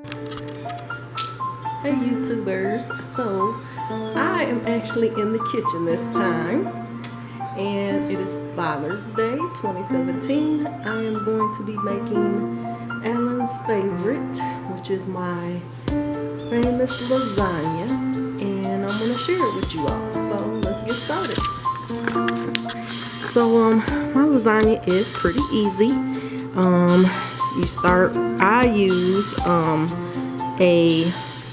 Hey YouTubers, so I am actually in the kitchen this time and it is Father's Day 2017. I am going to be making Alan's favorite, which is my famous lasagna, and I'm going to share it with you all. So let's get started. So my lasagna is pretty easy. I use a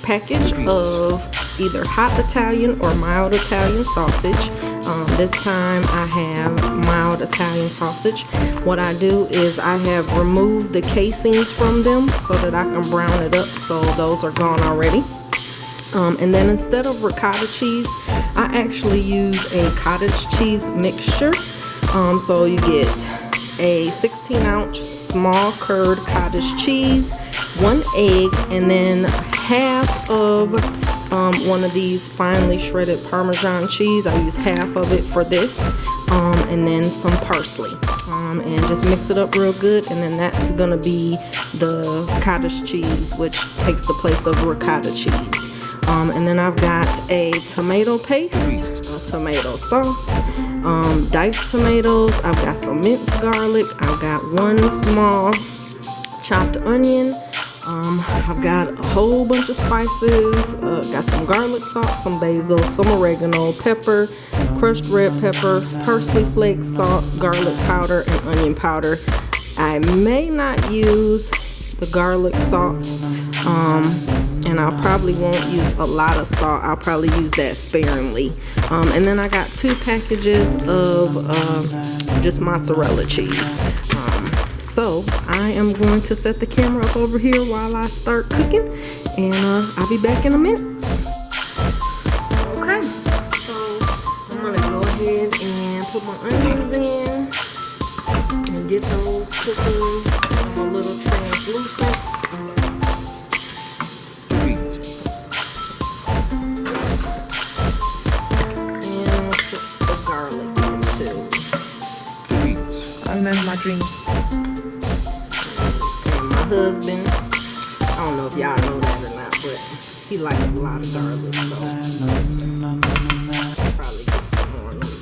package of either hot Italian or mild Italian sausage. This time I have mild Italian sausage. What I do is I have removed the casings from them so that I can brown it up, so those are gone already. And then instead of ricotta cheese, I actually use a cottage cheese mixture. So you get a 16-ounce small curd cottage cheese, 1 egg, and then half of one of these finely shredded Parmesan cheese. I use half of it for this, and then some parsley, and just mix it up real good, and then that's gonna be the cottage cheese, which takes the place of ricotta cheese. And then I've got a tomato paste, a tomato sauce, diced tomatoes. I've got some minced garlic. I've got 1 small chopped onion. I've got a whole bunch of spices. Got some garlic salt, some basil, some oregano, pepper, crushed red pepper, parsley flakes, salt, garlic powder, and onion powder. I may not use the garlic salt, and I probably won't use a lot of salt. I'll probably use that sparingly. And then I got 2 packages of just mozzarella cheese. So I am going to set the camera up over here while I start cooking, and I'll be back in a minute. Okay, so I'm gonna go ahead and put my onions in and get those cooking a little translucent. And put the garlic in too. I remember my dreams. Husband, I don't know if y'all know that or not, but he likes a lot of garlic, so I'll probably get some more on this.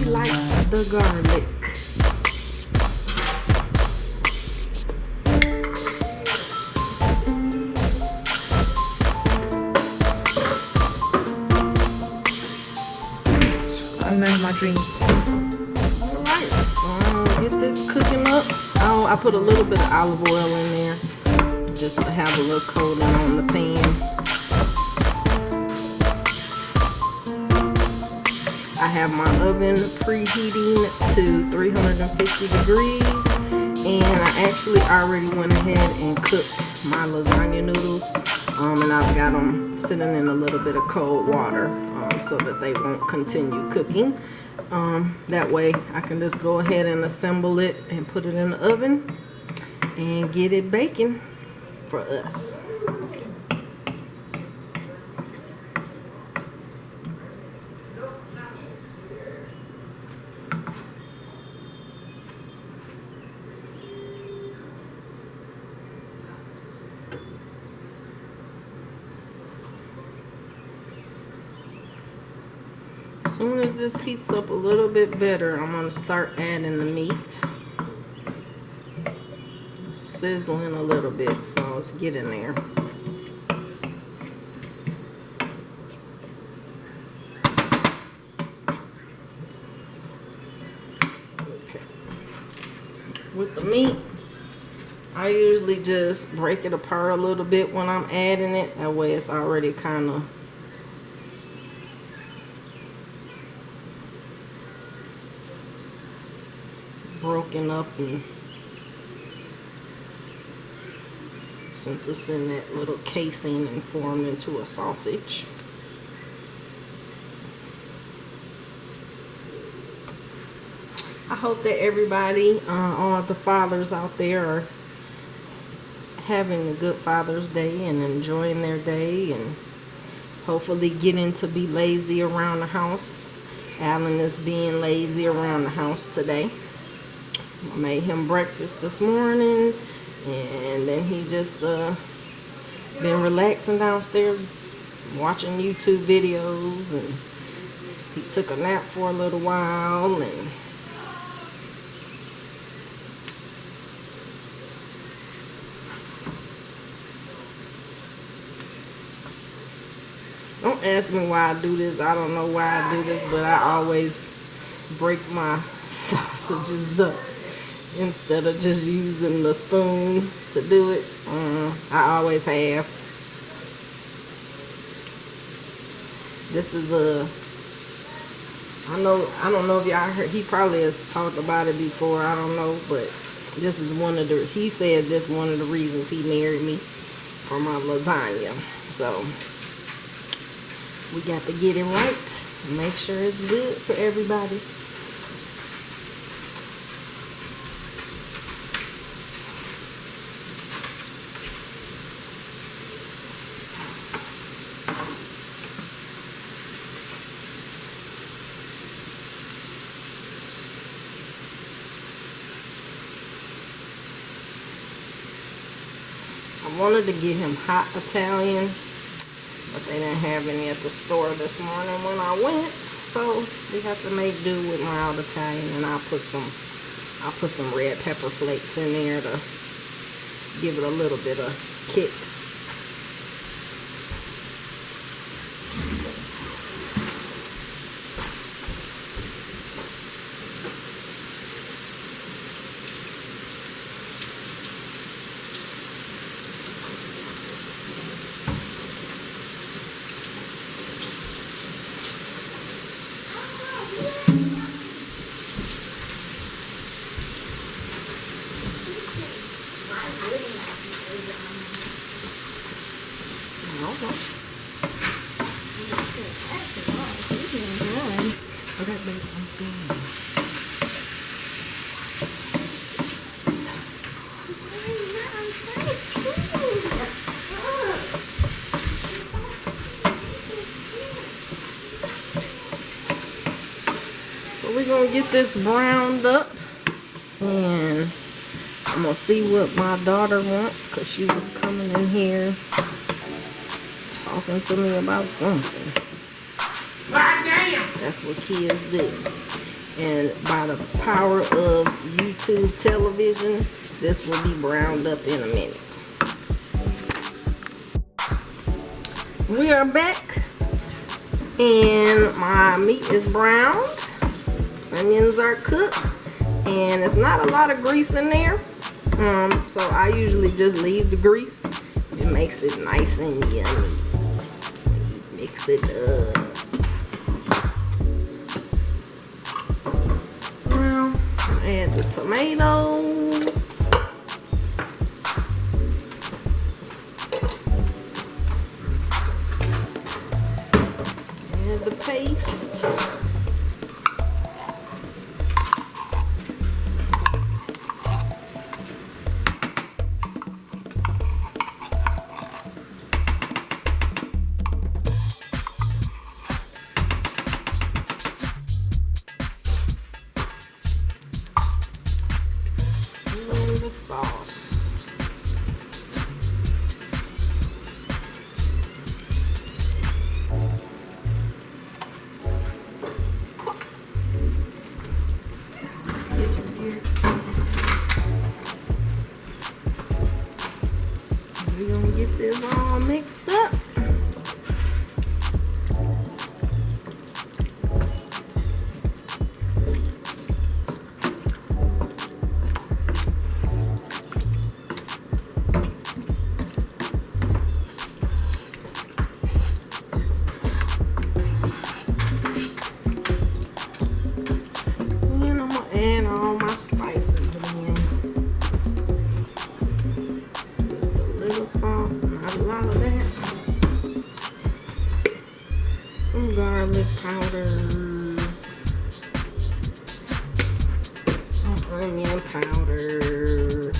He likes the garlic. I remember my dreams. Alright, so I'm gonna get this cooking up. I put a little bit of olive oil in there just to have a little coating on the pan. I have my oven preheating to 350 degrees, and I actually already went ahead and cooked my lasagna noodles, and I've got them sitting in a little bit of cold water so that they won't continue cooking. That way I can just go ahead and assemble it and put it in the oven and get it baking for us. As soon as this heats up a little bit better, I'm going to start adding the meat. Sizzling a little bit, so let's get in there. Okay. With the meat, I usually just break it apart a little bit when I'm adding it. That way it's already kind of broken up, and since it's in that little casing and formed into a sausage. I hope that everybody, all the fathers out there, are having a good Father's Day and enjoying their day, and hopefully getting to be lazy around the house. Alan is being lazy around the house today. I made him breakfast this morning, and then he just been relaxing downstairs watching YouTube videos, and he took a nap for a little while, and don't ask me why I do this. I don't know why I do this, but I always break my sausages up instead of just using the spoon to do it. I always have. This is I don't know if y'all heard, he probably has talked about it before, I don't know, but this is he said this one of the reasons he married me, for my lasagna. So we got to get it right, make sure it's good for everybody. I wanted to get him hot Italian, but they didn't have any at the store this morning when I went, so we have to make do with mild Italian, and I'll put some red pepper flakes in there to give it a little bit of kick. So we're gonna get this browned up, and I'm gonna see what my daughter wants, because she was coming in here talking to me about something. That's what kids do. And by the power of YouTube television, this will be browned up in a minute. We are back, and my meat is browned. Onions are cooked, and it's not a lot of grease in there. So I usually just leave the grease. It makes it nice and yummy. Mix it up. Now, add the tomatoes. Add the paste. The sauce. We're gonna get this all mixed up. And all my spices in. Just a little salt, not a lot of that. Some garlic powder. Some onion powder.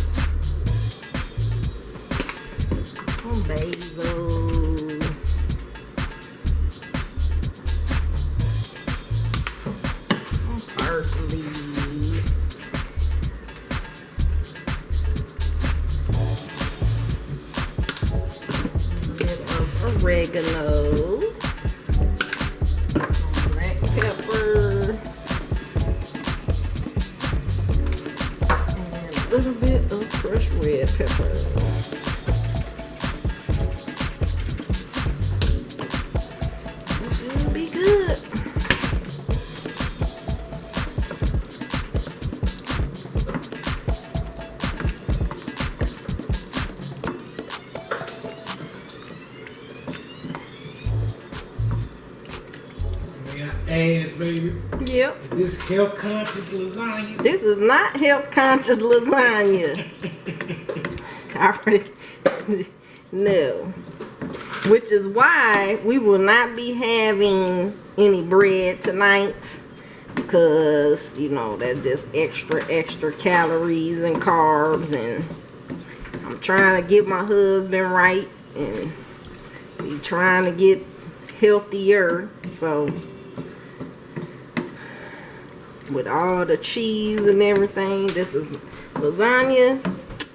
Some basil. Some parsley. oregano, black pepper, and a little bit of crushed red pepper. This should be good. Ass, baby. Yep. This health conscious lasagna. This is not health conscious lasagna. I already no. Which is why we will not be having any bread tonight, because you know that's just extra calories and carbs, and I'm trying to get my husband right and be trying to get healthier. So with all the cheese and everything, this is lasagna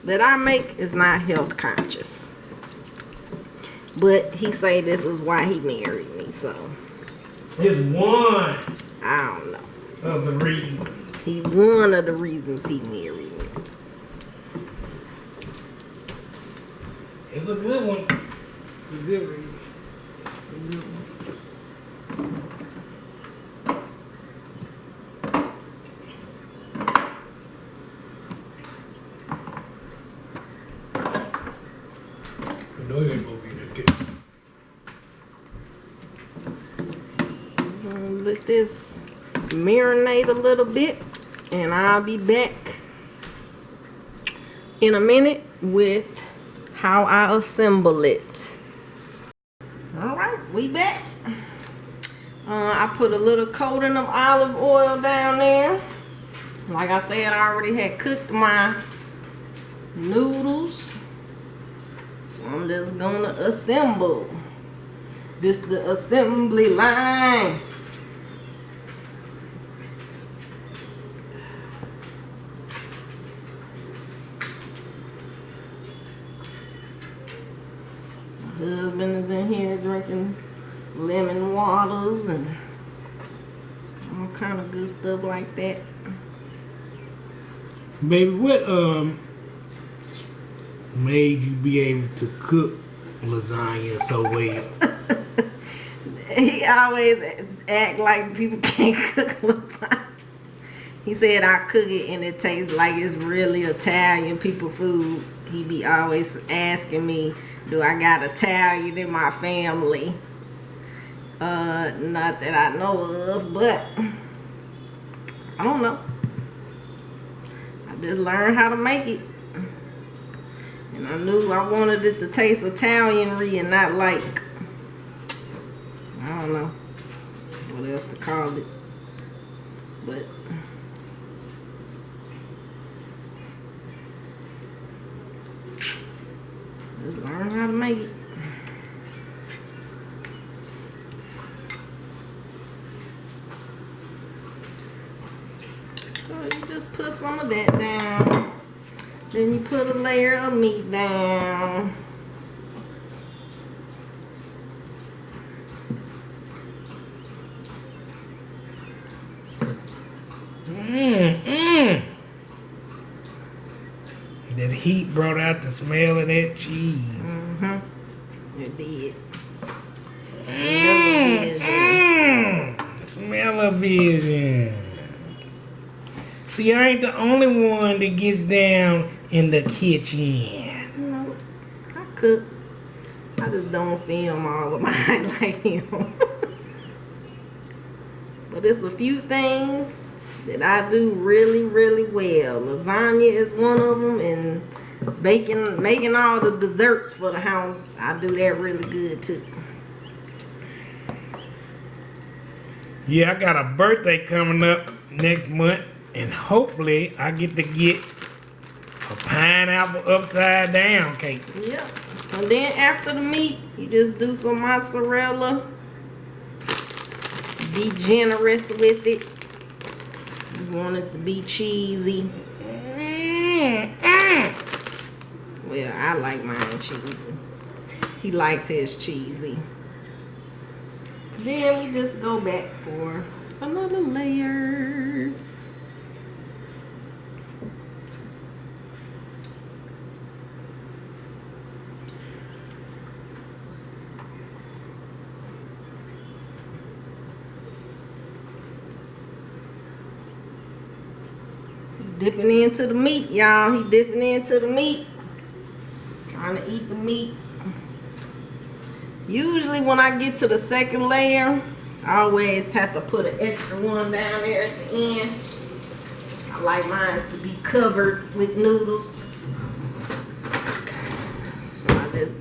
that I make is not health conscious. But he say this is why he married me, so It's one I don't know. of the reasons. He's one of the reasons he married me. It's a good one. It's a good reason. It's a good one. No, you ain't gonna be that good. Let this marinate a little bit, and I'll be back in a minute with how I assemble it. Alright, we back. I put a little coating of olive oil down there. Like I said, I already had cooked my noodles, so I'm just gonna assemble. This the assembly line. My husband is in here drinking lemon waters and all kind of good stuff like that. Baby, what made you be able to cook lasagna so well? He always act like people can't cook lasagna. He said I cook it and it tastes like it's really Italian people food. He be always asking me, do I got Italian in my family? Not that I know of, but I don't know. I just learned how to make it. And I knew I wanted it to taste Italian-y and not like, I don't know what else to call it. But just learn how to make it. So you just put some of that down. Then you put a layer of meat down. That heat brought out the smell of that cheese. Mm-hmm. It did. Smell of vision. See, I ain't the only one that gets down in the kitchen. No, I cook. I just don't film all of mine like him. But it's a few things that I do really, really well. Lasagna is one of them, and making all the desserts for the house, I do that really good too. Yeah, I got a birthday coming up next month, and hopefully I get to get a pineapple upside down cake. Yep. So then after the meat, you just do some mozzarella. Be generous with it. You want it to be cheesy. Well, I like mine cheesy. He likes his cheesy. Then we just go back for another layer. Dipping into the meat, y'all. He dipping into the meat. Trying to eat the meat. Usually when I get to the second layer, I always have to put an extra one down there at the end. I like mine to be covered with noodles. So I just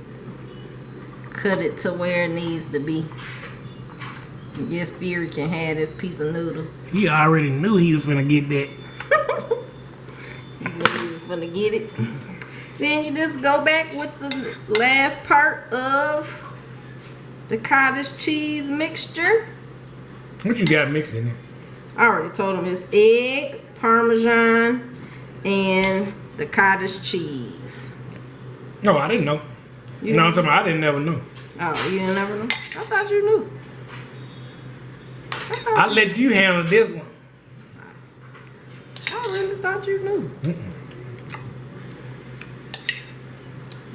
cut it to where it needs to be. Yes, Fury can have this piece of noodle. He already knew he was gonna get that. Gonna get it. Then you just go back with the last part of the cottage cheese mixture. What you got mixed in there? I already told him it's egg, parmesan, and the cottage cheese. No, I didn't know. You No, I'm talking about I didn't never know. Oh, you didn't never know? I thought you knew. I let you handle this one. I really thought you knew.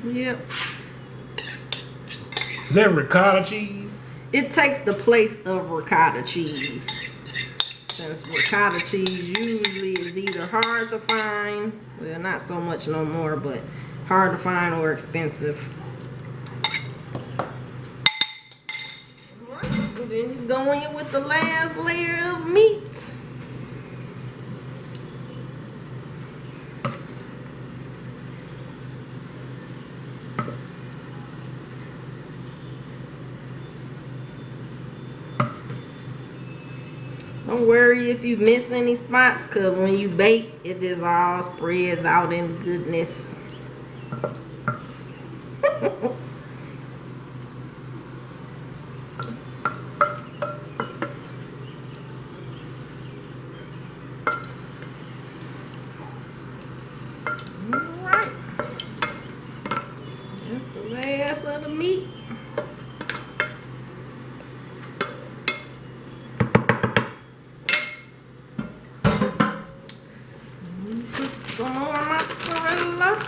Yep. Is that ricotta cheese? It takes the place of ricotta cheese. Since ricotta cheese usually is either hard to find, well, not so much no more, but hard to find or expensive. And then you go in with the last layer of meat. Don't worry if you miss any spots, because when you bake, it just all spreads out in goodness. Alright. That's the last of the meat. Some more mozzarella.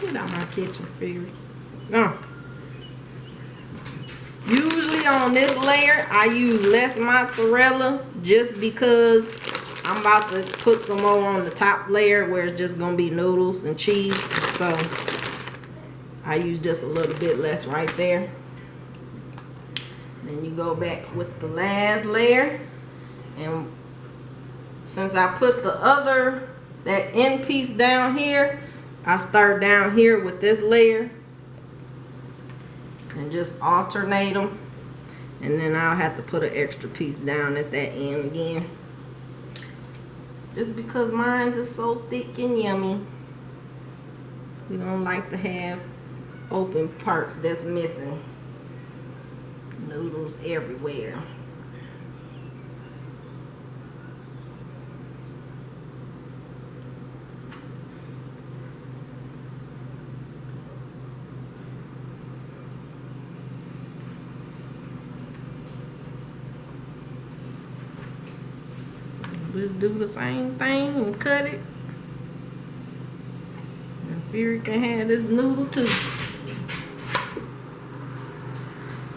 Get out my kitchen, Fury. No. Usually on this layer, I use less mozzarella just because I'm about to put some more on the top layer where it's just gonna be noodles and cheese. So I use just a little bit less right there. Then you go back with the last layer. And since I put that end piece down here, I start down here with this layer. And just alternate them. And then I'll have to put an extra piece down at that end again. Just because mine is so thick and yummy. We don't like to have open parts that's missing. Noodles everywhere. Just do the same thing and cut it. And Fury can have this noodle too.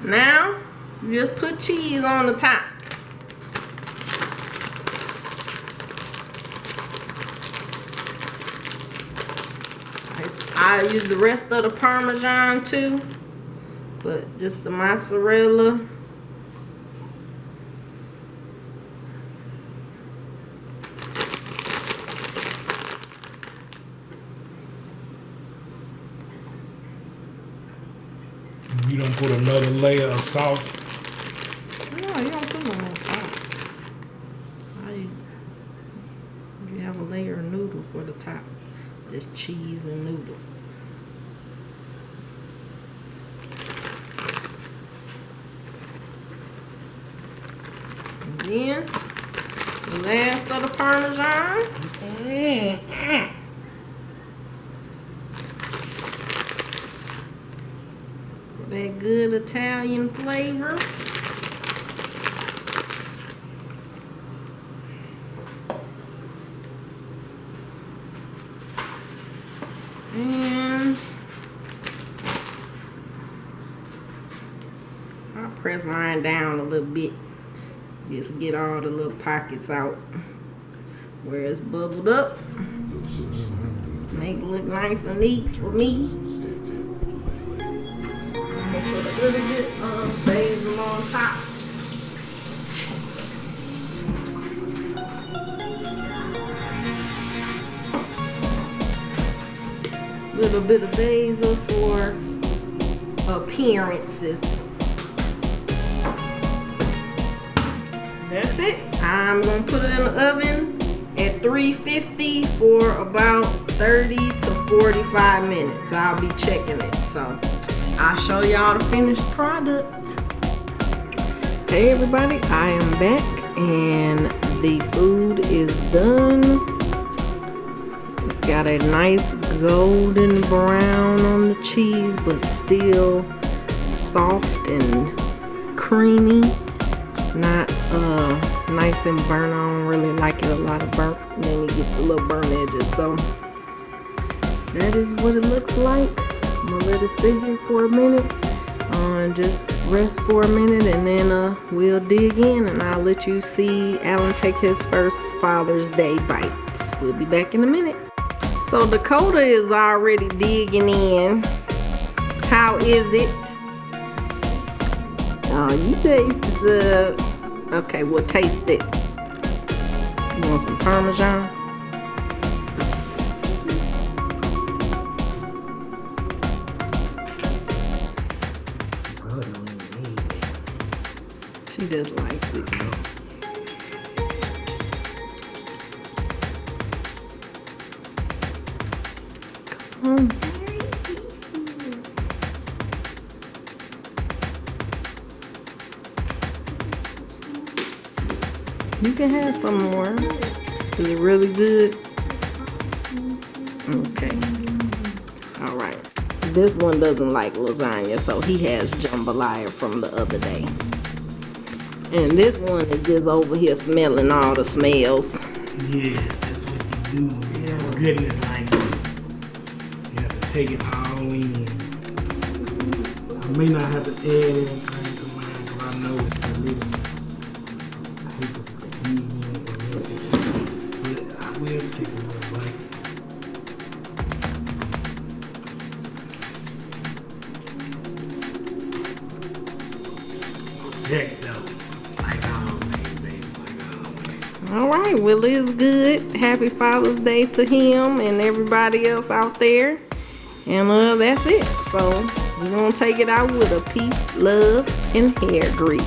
Now, you just put cheese on the top. I use the rest of the Parmesan too, but just the mozzarella. You don't put another layer of sauce. No, you don't put no more sauce. You have a layer of noodle for the top. Just cheese and noodle. Then, the last of the Parmesan. For that good Italian flavor. And I'll press mine down a little bit. Just get all the little pockets out where it's bubbled up. Make it look nice and neat for me. I'm gonna put a little bit of basil on top. Little bit of basil for appearances. That's it. I'm gonna put it in the oven at 350 for about 30 to 45 minutes. I'll be checking it. So I'll show y'all the finished product. Hey everybody, I am back and the food is done. It's got a nice golden brown on the cheese, but still soft and creamy. Not nice and burnt. I don't really like it a lot of burnt. Then you get the little burnt edges. So that is what it looks like. I'm gonna let it sit here for a minute. Just rest for a minute, and then we'll dig in, and I'll let you see Alan take his first Father's Day bites. We'll be back in a minute. So Dakota is already digging in. How is it? Oh, you taste this. Okay, we'll taste it. You want some Parmesan? She just likes it. Come on. You can have some more. Is it really good? Okay. Alright. This one doesn't like lasagna, so he has jambalaya from the other day. And this one is just over here smelling all the smells. Yeah, that's what you do when you have goodness like this. You have to take it all in. I may not have to add anything to mine, because I know it's a little. But I will take a little bite. Check though. Alright, well it's good. Happy Father's Day to him and everybody else out there. And that's it. So we're gonna take it out with a peace, love, and hair grease.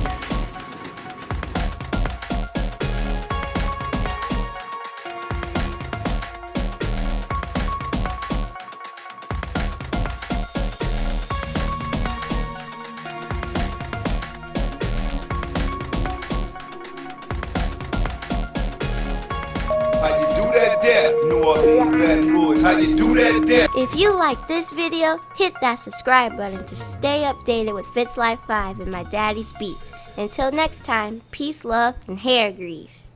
How you do that there? New Orleans bad boys. How you do that there? If you like this video, hit that subscribe button to stay updated with Fitz-Live 5 and my daddy's beats. Until next time, peace, love, and hair grease.